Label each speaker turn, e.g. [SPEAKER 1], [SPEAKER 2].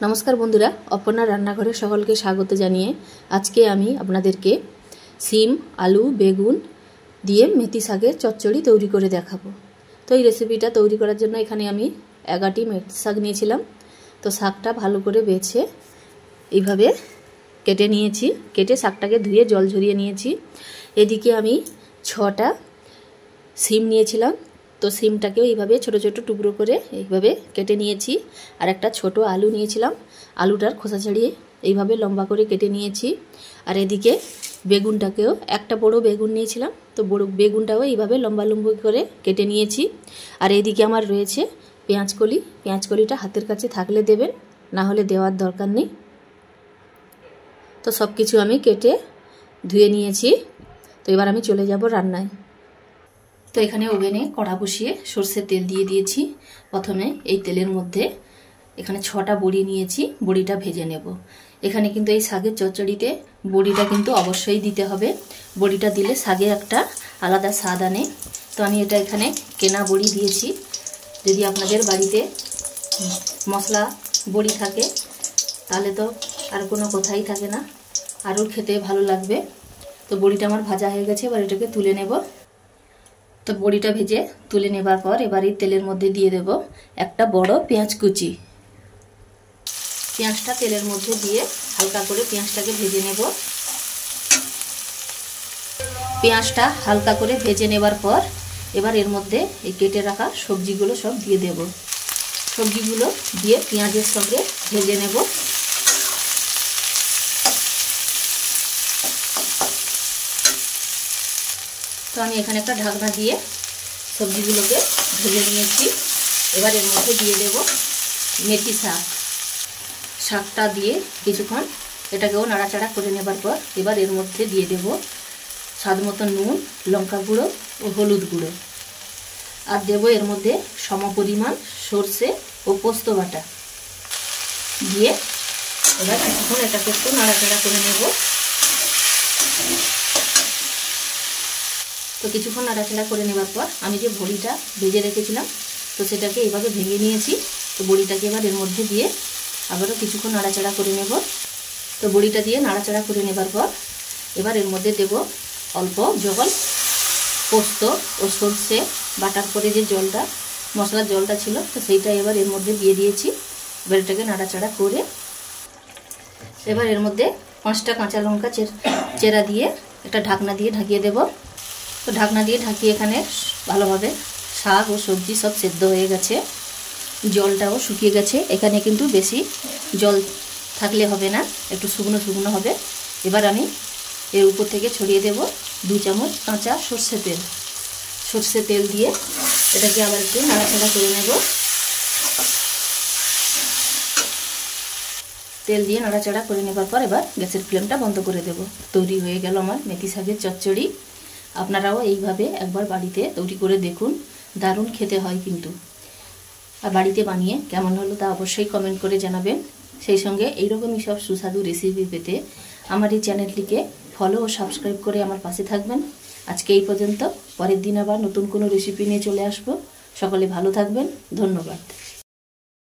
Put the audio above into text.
[SPEAKER 1] नमस्कार बंधुरा अपना रान्नाघरे सकलके स्वागत जानिए आज के आमी आपनादेरके सीम आलू बेगुन दिए मेथी शाकेर चच्चड़ी तैरी करे देखाबो। तो ये रेसिपिटा तैरी करार जन्य एखाने आमी 11टी मेथी शाक नियेछिलाम। तो शाकटा भालो करे बेছে এইভাবে केटे निয়েছি, केटे शाकटाके धुए जल झरिয়ে निয়েছি। एदिके आमी 6टा सीम निয়েছিলাম। तो सीमटाकेও এইভাবে ছোট ছোট টুকরো করে এইভাবে কেটে নিয়েছি। আর একটা ছোট আলু নিয়েছিলাম, আলুটার খোসা ছাড়িয়ে এইভাবে লম্বা করে কেটে নিয়েছি। আর এদিকে বেগুনটাকেও একটা বড় বেগুন নিয়েছিলাম, তো বড় বেগুনটাও এইভাবে লম্বা লম্বা করে কেটে নিয়েছি। আর এদিকে আমার রয়েছে পেঁয়াজকলি, পেঁয়াজকলিটা হাতের কাছে থাকলে দেবেন, না হলে দেওয়ার দরকার নেই। তো সব কিছু আমি কেটে ধুয়ে নিয়েছি। তো এবার আমি চলে যাব রান্নায়। तो एखाने ओवेने कड़ा बसिए सर्षेर तेल दिए दिएछि। प्रथमे এই তেলের মধ্যে এখানে 6টা বড়ি নিয়েছি, বড়িটা ভেজে নেব। এখানে কিন্তু এই শাকের চচ্চড়িতে বড়িটা কিন্তু অবশ্যই দিতে হবে। বড়িটা দিলে শাকে একটা আলাদা স্বাদ আনে। তো আমি এটা এখানে কেনা বড়ি দিয়েছি। যদি আপনাদের বাড়িতে মশলা বড়ি থাকে তাহলে তো আর কোনো কথাই থাকে না, আরও খেতে ভালো লাগবে। তো বড়িটা আমার ভাজা হয়ে গেছে, এবার এটাকে তুলে নেব। तो बड़ीटा भेजे तुले नेबार पर एबार तेलेर मध्य दिए देव एकटा बड़ो पेঁয়াজ कुचि। पेঁয়াজটা तेलेर मध्य दिए हालका करे पेঁয়াজটাকে भेजे नेब। पेঁয়াজটা हालका करे भेजे नेबार पर एबार एर मध्य केटे राखा सब्जीगुलो सब दिए देव। सब्जीगुलो दिए पेঁয়াজের संगे भेजे नेब। तो आमी एखाने एक ढाकना दिए सब्जीगुलोके भेजे निয়েছি। एबार एर मध्य दिए देव मेथी शाक। शाकटा दिए किछुक्षण एटाकेও नाड़ाचाड़ा करे नेবার पर एबार एर मध्य दिए देव स्वाद मतो नुन, लंका गुঁড়ো और हलुद गुঁড়ো। और देव एर मध्य समपरिमाण सर्षे और पोस्त बाटा दिए एबार किछुक्षण एटाके एकटु नाड़ाचाड़ा करे नेब। तो किछुक्षण नाड़ाचाड़ा करे नेবার पर आमी जे बड़ीटा भेजे रेखेছিলাম तो सेटाके এইভাবে ভেঙে নিয়েছি। তো বড়িটাকে এবার এর মধ্যে দিয়ে আবারও কিছুক্ষণ নাড়াচাড়া করে নেব। তো বড়িটা দিয়ে নাড়াচাড়া করে নেবার পর এবার এর মধ্যে দেব অল্প জল, পোস্ত ও সরষে বাটার পরে যে জলটা মশলার জলটা ছিল তো সেইটা এবার এর মধ্যে দিয়ে দিয়েছি। এবার এটাকে নাড়াচাড়া করে এবার এর মধ্যে 5টা কাঁচা লঙ্কা চেরা দিয়ে একটা ঢাকনা দিয়ে ঢাকিয়ে দেব। तो ढाकना दिए ढाकिए एखाने भालोभाबे शाक और सब्जी सब सेদ্ধ হয়ে গেছে, জলটাও শুকিয়ে গেছে। এখানে কিন্তু বেশি জল থাকলে হবে না, একটু শুকনো শুকনো হবে। এবার আমি এর উপর থেকে ছড়িয়ে দেব 2 চামচ কাঁচা সরষে তেল। সরষে তেল দিয়ে এটাকে আবার একটু নাড়াচাড়া করে নেব। তেল দিয়ে নাড়াচাড়া করে নেবার পর এবার গ্যাসের ফ্লেমটা বন্ধ করে দেব। তৈরি হয়ে গেল আমার মেথি শাকের চচ্চড়ি। আপনারাও এইভাবে একবার বাড়িতে তৈরি করে দেখুন, দারুণ খেতে হয় কিন্তু। আর বাড়িতে বানিয়ে কেমন হলো তা অবশ্যই কমেন্ট করে জানাবেন। সেই সঙ্গে এইরকমই সব সুস্বাদু রেসিপি পেতে আমার এই চ্যানেলটিকে ফলো ও সাবস্ক্রাইব করে আমার পাশে থাকবেন। আজকে এই পর্যন্ত, পরের দিন আবার নতুন কোনো রেসিপি নিয়ে চলে আসব। সকলে ভালো থাকবেন, ধন্যবাদ।